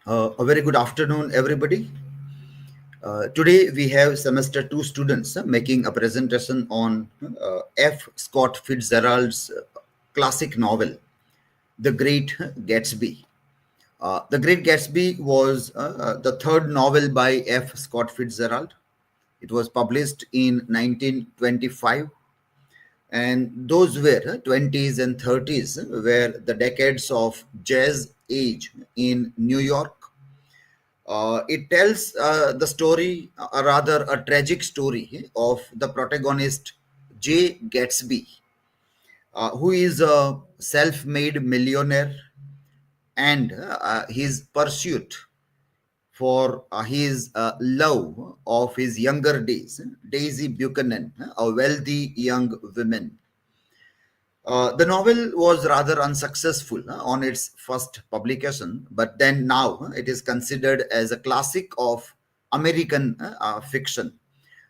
A very good afternoon, everybody. Today we have semester 2 students making a presentation on F. Scott Fitzgerald's classic novel, The Great Gatsby. The Great Gatsby was the third novel by F. Scott Fitzgerald. It was published in 1925, and those were 20s and 30s were the decades of jazz age in New York. It tells the story, rather a tragic story, of the protagonist J. Gatsby, who is a self made millionaire, and his pursuit for his love of his younger days, Daisy Buchanan, a wealthy young woman. The novel was rather unsuccessful on its first publication, but then now it is considered as a classic of American fiction.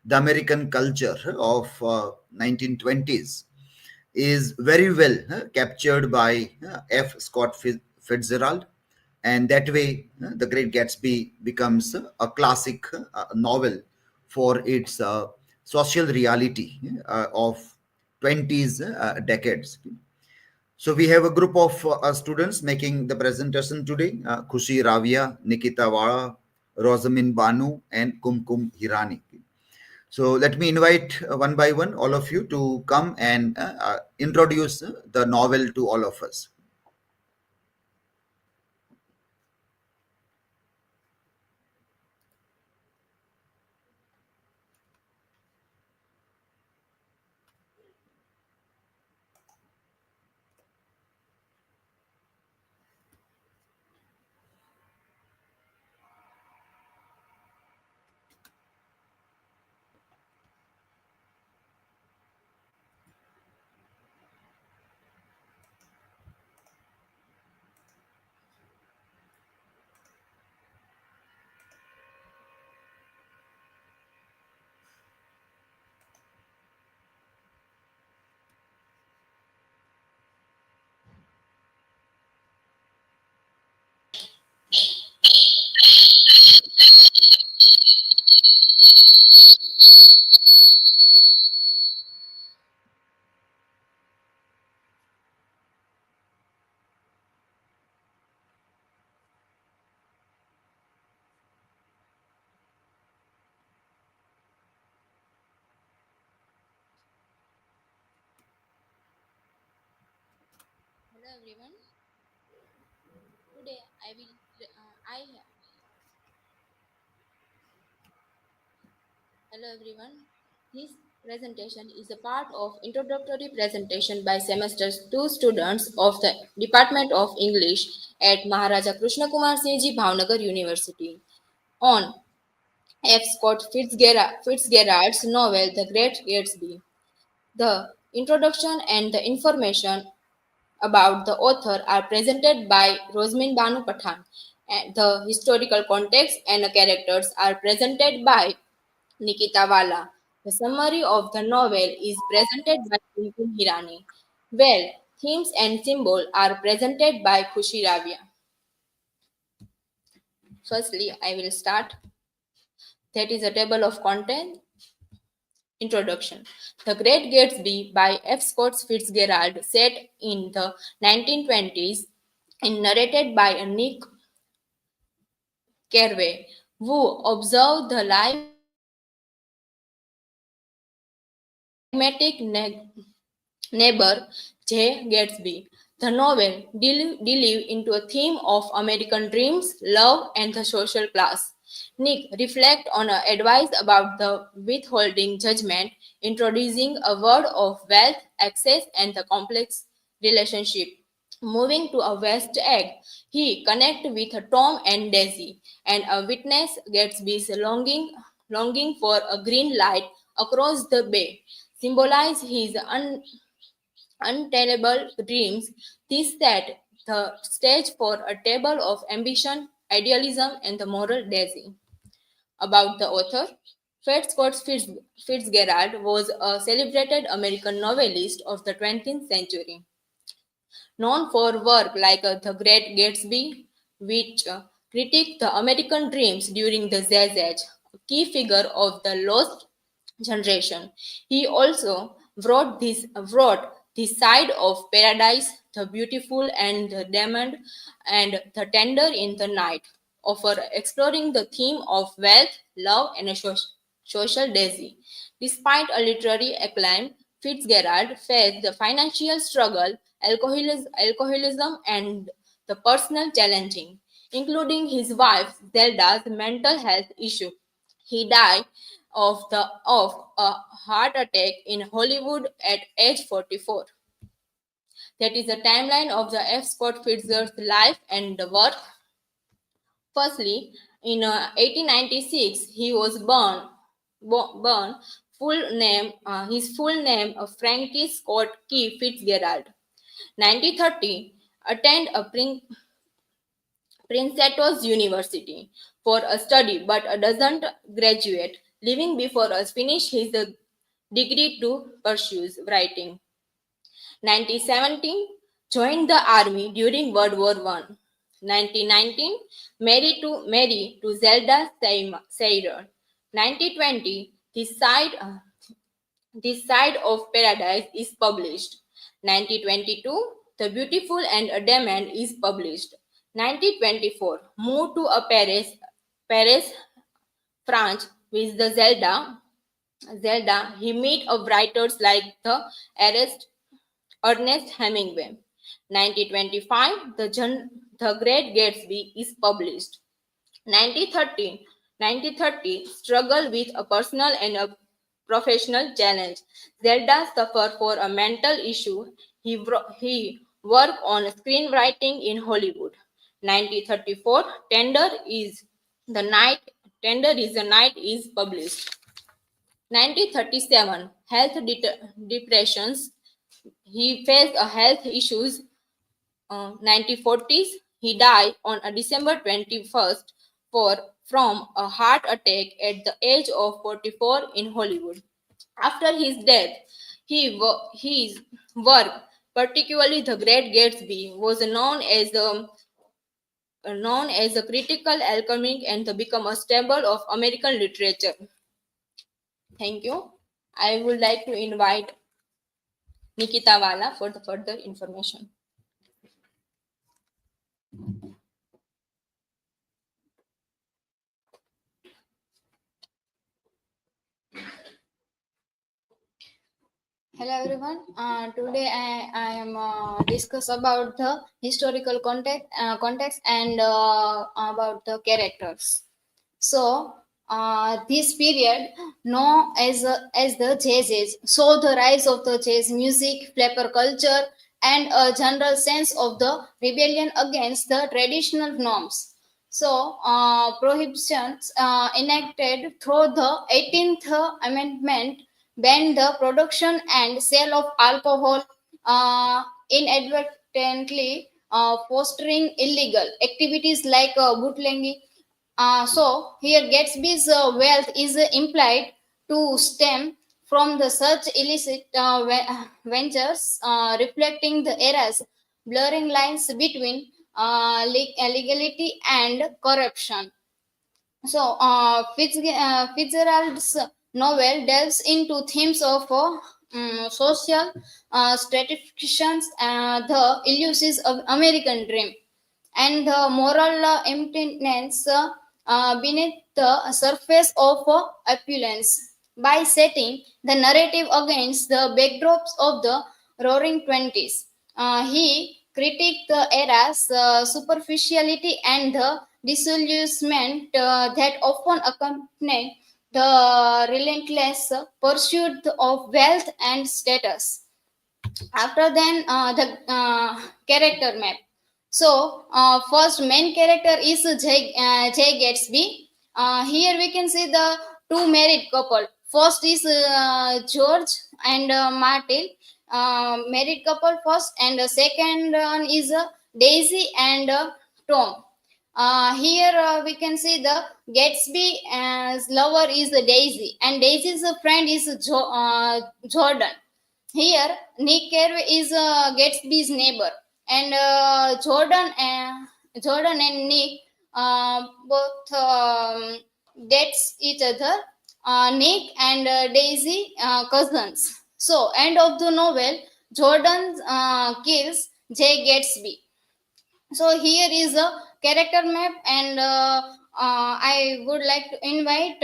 The American culture of 1920s is very well captured by F. Scott Fitzgerald, and that way The Great Gatsby becomes a classic novel for its social reality of 20s decades. So we have a group of students making the presentation today: Khushi Raviya, Nikita Vala, Rozminbanu, and Kumkum Hirani. So let me invite one by one all of you to come and introduce the novel to all of us. Hello everyone. Today I will I Hello everyone. This presentation is a part of introductory presentation by semester 2 students of the Department of English at Maharaja Krishnakumarsinhji Bhavnagar University on F. Scott Fitzgerald's novel The Great Gatsby. The introduction and the information about the author are presented by Rozminbanu Pathan, and the historical context and the characters are presented by Nikita Vala. The summary of the novel is presented by Kumkum Hirani. Well, themes and symbols are presented by Khushi Raviya. Firstly, I will start. That is a table of content. Introduction. The Great Gatsby by F. Scott Fitzgerald, set in the 1920s and narrated by Nick Carway, who observed the life enigmatic neighbor J. Gatsby. The novel delves into a theme of American dreams, love, and the social class. Nick reflects on advice about the withholding judgment, introducing a world of wealth, access, and the complex relationship. Moving to a West Egg, he connects with Tom and Daisy, and a witness Gatsby's longing for a green light across the bay, symbolize his untenable dreams. This set the stage for a table of ambition, idealism, and the moral daisy. About the author, Fitzgerald was a celebrated American novelist of the 20th century, known for work like The Great Gatsby, which critiqued the American dreams during the Jazz Age, a key figure of the lost generation. He also wrote this side of paradise, the beautiful and the damned, and the tender in the night, offer exploring the theme of wealth, love, and a social daisy. Despite a literary acclaim, Fitzgerald faced the financial struggle, alcoholism, and the personal challenging, including his wife Zelda's mental health issue. He died of a heart attack in Hollywood at age 44. That is a timeline of the F. Scott Fitzgerald's life and the work. Firstly, in 1896, he was born his full name Frankie Scott Key Fitzgerald. 1930, attend a Princeton University for a study but doesn't graduate, leaving before us finish his degree to pursue writing. 1917, joined the army during World War I. 1919, married to Zelda Seirer. 1920, This Side of Paradise is published. 1922, The Beautiful and Damned is published. 1924, moved to Paris, France with the Zelda, he met of writers like Ernest Hemingway. 1925, The Great Gatsby is published. 1930, struggle with a personal and a professional challenge. Zelda suffered for a mental issue. He worked on screenwriting in Hollywood. 1934, Tender is the Night is published. 1937, depressions. He faced a health issues. 1940s, he died on December 21st from a heart attack at the age of 44 in Hollywood. After his death, his work, particularly The Great Gatsby, was known as a critical alchemy and to become a staple of American literature. Thank you. I would like to invite Nikita Vala for the further information. Hello everyone. Today I am discuss about the historical context and about the characters. So this period, known as the Jazz Age, saw the rise of the jazz music, flapper culture, and a general sense of the rebellion against the traditional norms. So, prohibitions enacted through the 18th Amendment banned the production and sale of alcohol, inadvertently fostering illegal activities like bootlegging. So here Gatsby's wealth is implied to stem from the such illicit ventures, reflecting the era's blurring lines between legality and corruption. So, Fitzgerald's novel delves into themes of social stratifications, the illusions of American dream, and the moral emptiness beneath the surface of opulence. By setting the narrative against the backdrops of the Roaring Twenties, he critiqued the era's superficiality and the disillusionment that often accompany the relentless pursuit of wealth and status. After then, the character map. So, first main character is Jay Gatsby. Here we can see the two married couple. First is George and Martin, married couple first, and the second one is Daisy and Tom. Here we can see the Gatsby's lover is Daisy, and Daisy's friend is Jordan. Here, Nick Carey is Gatsby's neighbor, and Jordan and Nick both gets each other. Nick and Daisy cousins. So, end of the novel. Jordan kills Jay Gatsby. So here is a character map, and I would like to invite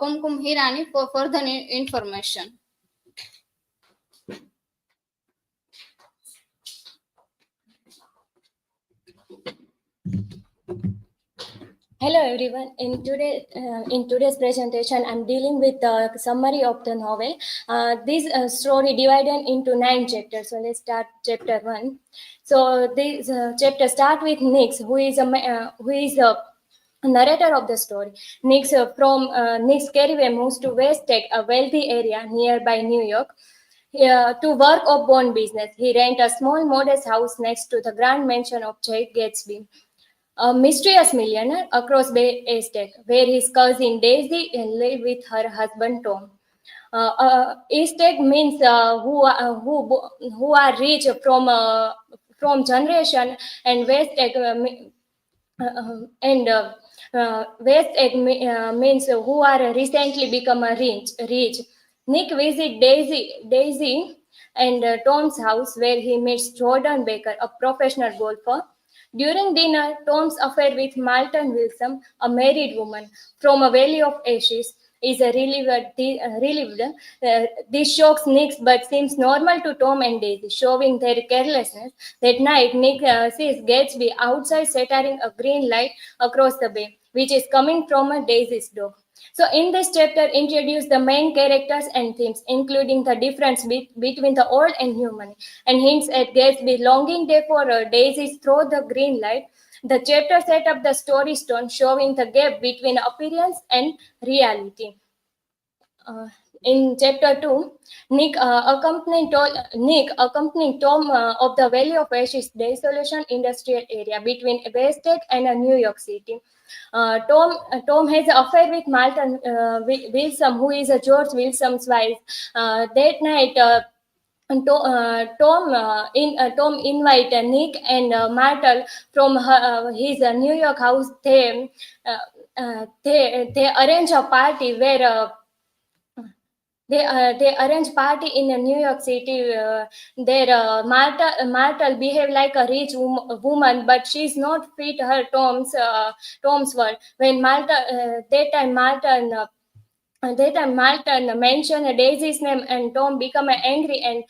Kumkum Hirani for further information. Hello everyone. In today's presentation, I'm dealing with the summary of the novel. This story divided into 9 chapters. So let's start chapter 1. So this chapter start with Nix, who is a narrator of the story. Nix Carriway moves to West Tech, a wealthy area nearby New York. To work upon business, he rent a small modest house next to the grand mansion of Jay Gatsby, a mysterious millionaire across Bay Estate, where his cousin Daisy lived with her husband Tom. Estate means who are rich from generation, and West Egg West Egg means who are recently become a rich. Nick visit Daisy and Tom's house, where he meets Jordan Baker, a professional golfer. During dinner, Tom's affair with Malton Wilson, a married woman from a valley of ashes, is relieved. This shocks Nick but seems normal to Tom and Daisy, showing their carelessness. That night, Nick sees Gatsby outside shattering a green light across the bay, which is coming from a Daisy's dog. So in this chapter, introduce the main characters and themes, including the difference between the old and new money, and hints at Gatsby longing day for Daisy's through the green light. The chapter set up the story stone, showing the gap between appearance and reality. In chapter 2, Nick accompanied Tom of the Valley of Ashes Desolation Industrial Area between West Tech and New York City. Tom has an affair with Malton Wilson, who is George Wilson's wife. That night, Tom invite Nick and Martel from his New York house. They arrange a party where they arrange party in New York City. There Martel behave like a rich woman, but she's not fit her Tom's world. When Malton mentioned Daisy's name, and Tom become angry and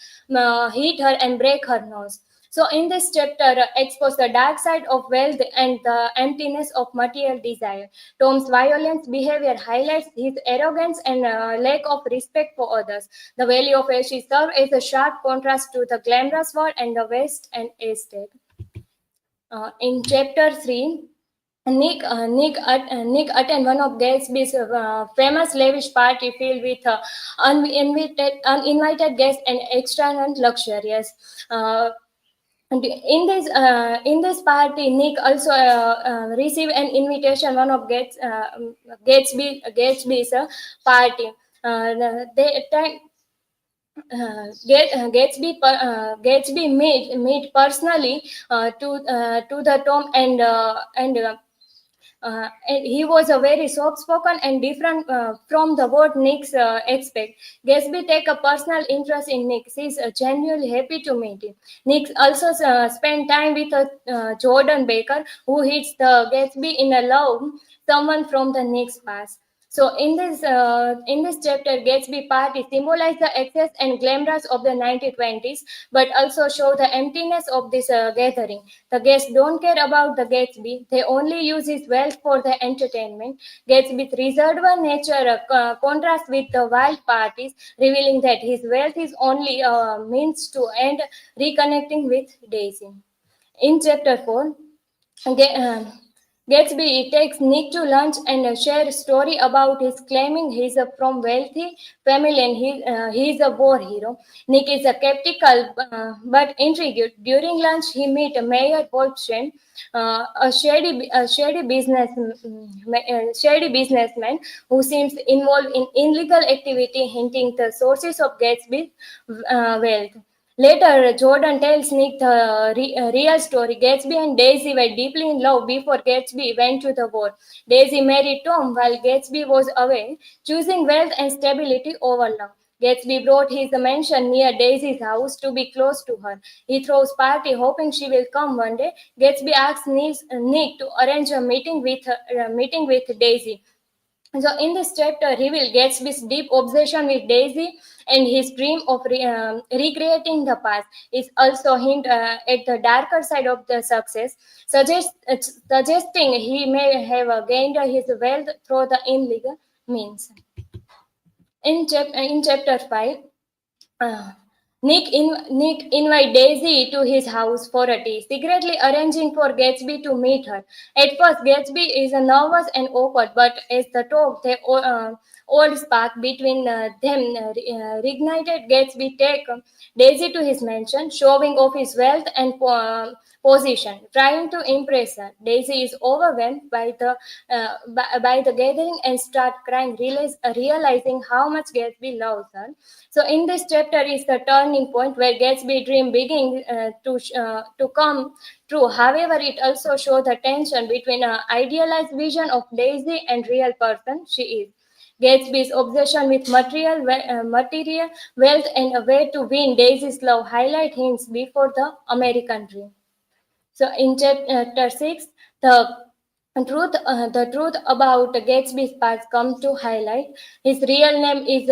hit her and break her nose. So in this chapter, expose the dark side of wealth and the emptiness of material desire. Tom's violent behavior highlights his arrogance and lack of respect for others. The Valley of Ashes serves as a sharp contrast to the glamorous world and the West and Estate. In chapter 3, Nick attend one of Gatsby's famous lavish party filled with uninvited guests and extravagant luxurious. And in this party, Nick also received an invitation one of Gatsby's party. Gatsby meet personally to the Tom and he was a very soft-spoken and different from the what Nick expect. Gatsby take a personal interest in Nick. He's genuinely happy to meet him. Nick also spent time with Jordan Baker, who hits the Gatsby in a love someone from the Nick's past. So in this chapter, Gatsby party symbolize the excess and glamorous of the 1920s, but also show the emptiness of this gathering. The guests don't care about the Gatsby; they only use his wealth for the entertainment. Gatsby's reserved nature contrasts with the wild parties, revealing that his wealth is only a means to end reconnecting with Daisy. In chapter 4, Gatsby takes Nick to lunch and share a story about his claiming he's from wealthy family and he's a war hero. Nick is skeptical but intrigued. During lunch, he meets Mayor Wolfsheim, a shady businessman who seems involved in illegal activity, hinting the sources of Gatsby's wealth. Later, Jordan tells Nick the real story. Gatsby and Daisy were deeply in love before Gatsby went to the war. Daisy married Tom while Gatsby was away, choosing wealth and stability over love. Gatsby brought his mansion near Daisy's house to be close to her. He throws party hoping she will come one day. Gatsby asks Nick to arrange a meeting with Daisy. So in this chapter, reveal Gatsby's deep obsession with Daisy and his dream of recreating the past is also hint at the darker side of the success, suggesting he may have gained his wealth through the illegal means. In chapter 5, uh, Nick invites Daisy to his house for a tea, secretly arranging for Gatsby to meet her. At first, Gatsby is nervous and awkward, but as the talk, the old spark between them reignited. Gatsby take Daisy to his mansion, showing off his wealth and position, trying to impress her. Daisy is overwhelmed by the gathering and start crying, realizing how much Gatsby loves her. So in this chapter is the turning point where Gatsby dream begins to come true. However, it also shows the tension between an idealized vision of Daisy and real person she is. Gatsby's obsession with material wealth and a way to win Daisy's love highlight hints before the American dream. So in chapter 6, the truth about Gatsby's past comes to highlight. His real name is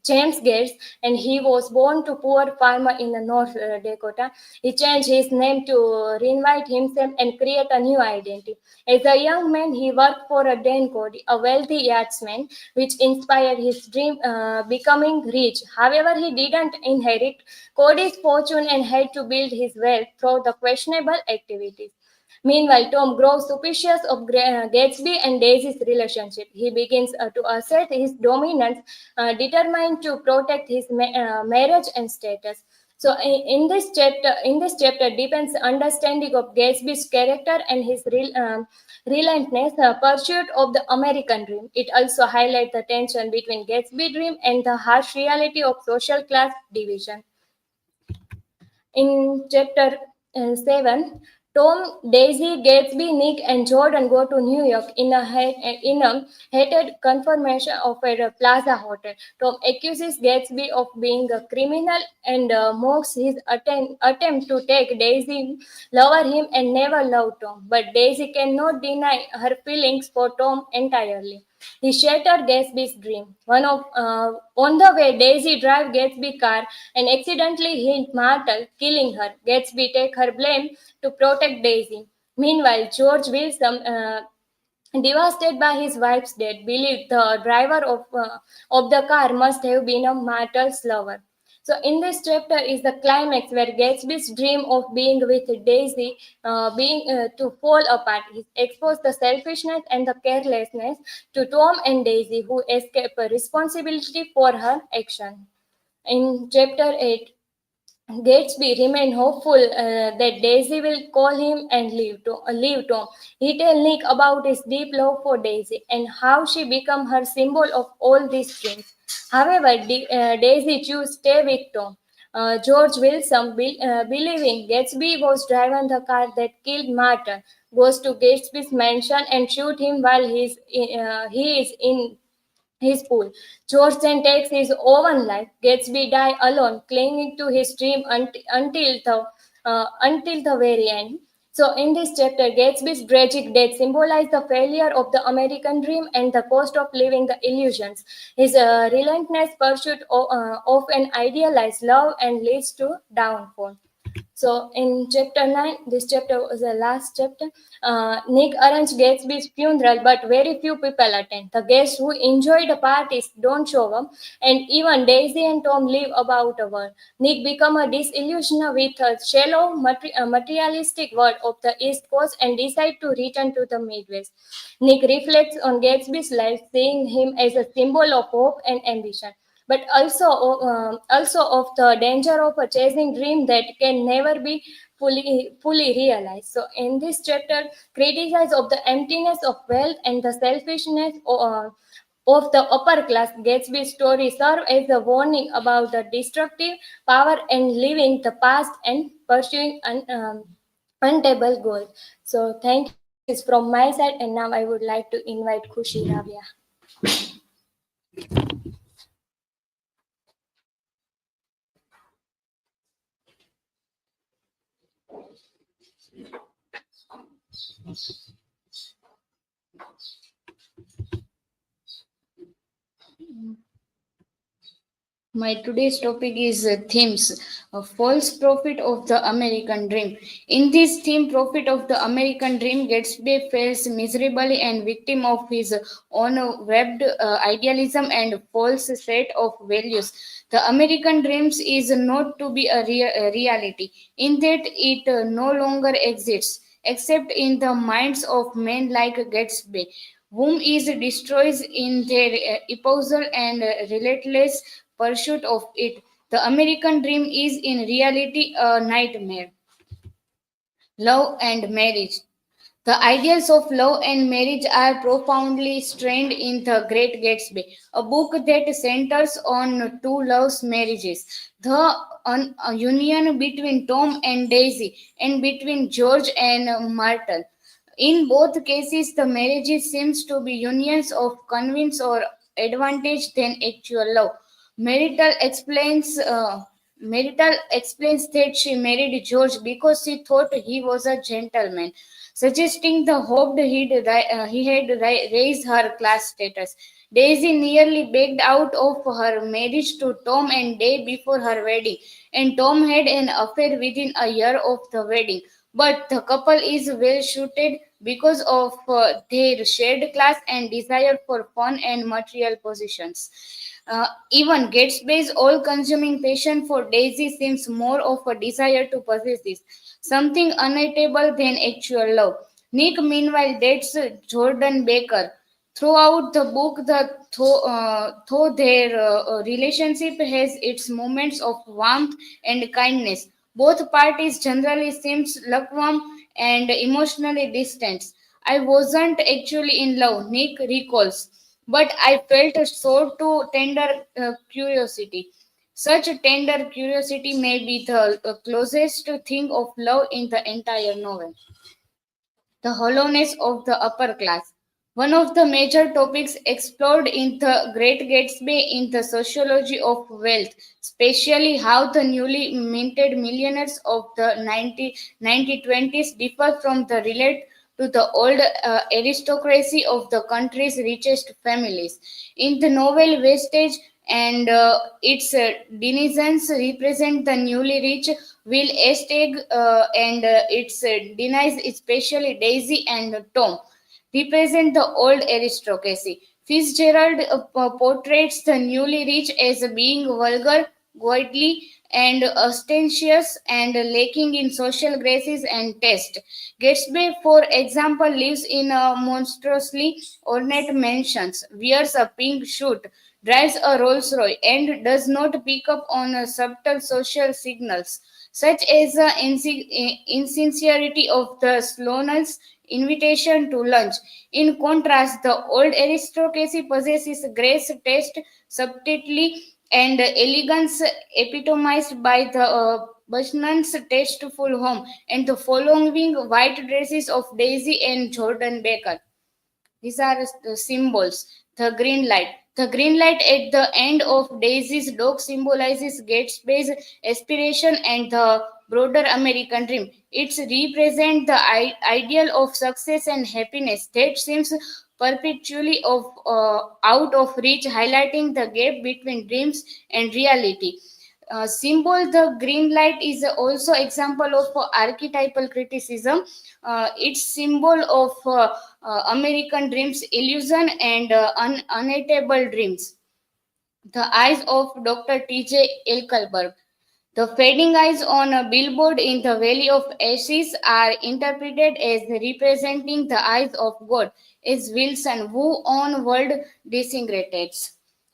James Gates, and he was born to poor farmer in North Dakota. He changed his name to reinvent himself and create a new identity. As a young man, he worked for a Dan Cody, a wealthy yachtsman, which inspired his dream becoming rich. However, he didn't inherit Cody's fortune and had to build his wealth through the questionable activities. Meanwhile, Tom grows suspicious of Gatsby and Daisy's relationship. He begins to assert his dominance, determined to protect his marriage and status. So, in this chapter, deepens understanding of Gatsby's character and his relentless pursuit of the American dream. It also highlights the tension between Gatsby dream and the harsh reality of social class division. In chapter 7, Tom, Daisy, Gatsby, Nick, and Jordan go to New York in a hated confirmation of a Plaza Hotel. Tom accuses Gatsby of being a criminal and mocks his attempt to take Daisy, lover him, and never love Tom. But Daisy cannot deny her feelings for Tom entirely. He shattered Gatsby's dream. On the way, Daisy drives Gatsby's car and accidentally hit Martel, killing her. Gatsby takes her blame to protect Daisy. Meanwhile, George Wilson, devastated by his wife's death, believes the driver of the car must have been a Martel's lover. So, in this chapter is the climax where Gatsby's dream of being with Daisy being to fall apart. He exposed the selfishness and the carelessness to Tom and Daisy, who escape responsibility for her action. In chapter 8, Gatsby remained hopeful that Daisy will call him and leave Tom. He tells Nick about his deep love for Daisy and how she became her symbol of all these dreams. However, Daisy chose stay with Tom. George Wilson, believing Gatsby was driving the car that killed Martin, goes to Gatsby's mansion and shoot him while he is in his pool. George then takes his own life. Gatsby dies alone, clinging to his dream until the very end. So, in this chapter, Gatsby's tragic death symbolizes the failure of the American dream and the cost of living the illusions. His relentless pursuit of an idealized love and leads to downfall. So in chapter 9, this chapter was the last chapter. Nick arranged Gatsby's funeral, but very few people attend. The guests who enjoyed the parties don't show up, and even Daisy and Tom leave about the world. Nick become a disillusioned with a shallow, materialistic world of the East Coast and decide to return to the Midwest. Nick reflects on Gatsby's life, seeing him as a symbol of hope and ambition, but also of the danger of a chasing dream that can never be fully realized. So in this chapter, criticize of the emptiness of wealth and the selfishness of the upper class, Gatsby's story serves as a warning about the destructive power and living the past and pursuing untable goals. So, thank you. This is from my side, and now I would like to invite Khushi Raviya. My today's topic is themes, a false prophet of the American dream. In this theme, prophet of the American dream, Gatsby fails miserably and victim of his own webbed idealism and false set of values. The American dreams is not to be a reality, in that it no longer exists, except in the minds of men like Gatsby, whom is destroys in their apostle and relentless pursuit of it. The American dream is in reality a nightmare. Love and marriage. The ideals of love and marriage are profoundly strained in The Great Gatsby, a book that centers on two loves marriages, the union between Tom and Daisy, and between George and Martin. In both cases, the marriages seems to be unions of convenience or advantage than actual love. Marital explains. Marital explains that she married George because she thought he was a gentleman, suggesting the hope he had raised her class status. Daisy nearly backed out of her marriage to Tom and day before her wedding, and Tom had an affair within a year of the wedding. But the couple is well suited because of their shared class and desire for fun and material possessions. Even Gatsby's all-consuming passion for Daisy seems more of a desire to possess this, something unattainable than actual love. Nick, meanwhile, dates Jordan Baker. Throughout the book, though their relationship has its moments of warmth and kindness, both parties generally seems lukewarm and emotionally distant. I wasn't actually in love, Nick recalls, but I felt so to tender curiosity. Such tender curiosity may be the closest thing of love in the entire novel. The hollowness of the upper class. One of the major topics explored in The Great Gatsby in the sociology of wealth, especially how the newly minted millionaires of the 1920s differ from the relate to the old aristocracy of the country's richest families. In the novel Wastage and its denizens represent the newly rich Will Estate and its denies, especially Daisy and Tom, represent the old aristocracy. Fitzgerald portrays the newly rich as being vulgar, worldly, and ostentatious and lacking in social graces and taste. Gatsby, for example, lives in a monstrously ornate mansions, wears a pink suit, drives a Rolls Royce, and does not pick up on subtle social signals, such as the insincerity of the Sloane's invitation to lunch. In contrast, the old aristocracy possesses grace, taste, subtlety, and elegance epitomized by the Bushnan's tasteful home and the following white dresses of Daisy and Jordan Baker. These are the symbols. The green light. The green light at the end of Daisy's dog symbolizes Gatsby's aspiration and the broader American dream. It represents the ideal of success and happiness that seems perpetually out of reach, highlighting the gap between dreams and reality. Symbol the green light is also example of archetypal criticism. It's symbol of American dreams, illusion, and unattainable dreams. The eyes of Dr. T.J. Elkelberg. The fading eyes on a billboard in the Valley of Ashes are interpreted as representing the eyes of God, as Wilson, who on world disintegrates.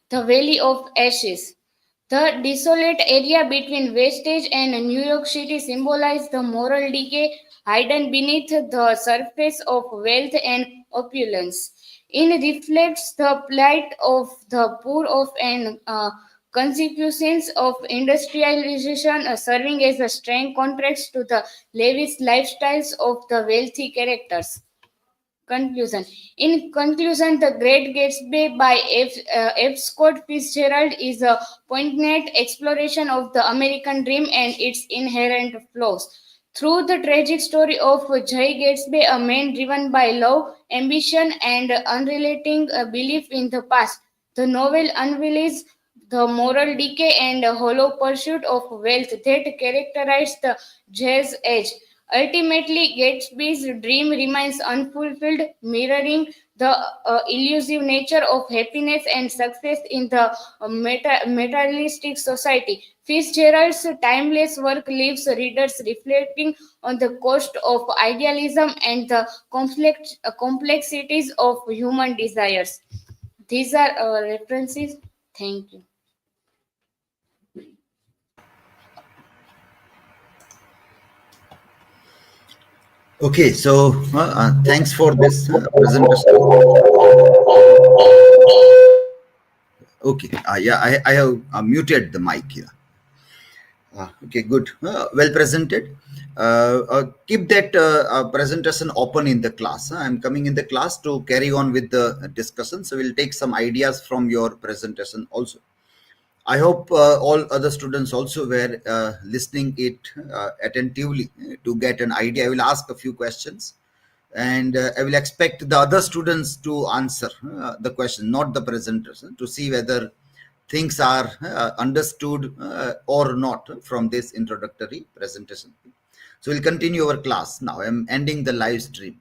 The Valley of Ashes. The desolate area between Wastage and New York City symbolizes the moral decay hidden beneath the surface of wealth and opulence. It reflects the plight of the poor of and consequences of industrialization, serving as a strange contrast to the lavish lifestyles of the wealthy characters. Conclusion. In conclusion, The Great Gatsby by F. Scott Fitzgerald is a poignant exploration of the American dream and its inherent flaws. Through the tragic story of Jay Gatsby, a man driven by love, ambition, and unrelenting belief in the past, the novel unveils the moral decay and hollow pursuit of wealth that characterized the Jazz Age. Ultimately, Gatsby's dream remains unfulfilled, mirroring the elusive nature of happiness and success in the materialistic society. Fitzgerald's timeless work leaves readers reflecting on the cost of idealism and the complexities of human desires. These are references. Thank you. Okay, so thanks for this presentation. Okay, yeah, I have muted the mic here. Okay, good. Well presented. Keep that presentation open in the class. I'm coming in the class to carry on with the discussion. So we'll take some ideas from your presentation also. I hope all other students also were listening it attentively to get an idea. I will ask a few questions and I will expect the other students to answer the question, not the presenters, to see whether things are understood or not from this introductory presentation. So we'll continue our class now. I'm ending the live stream.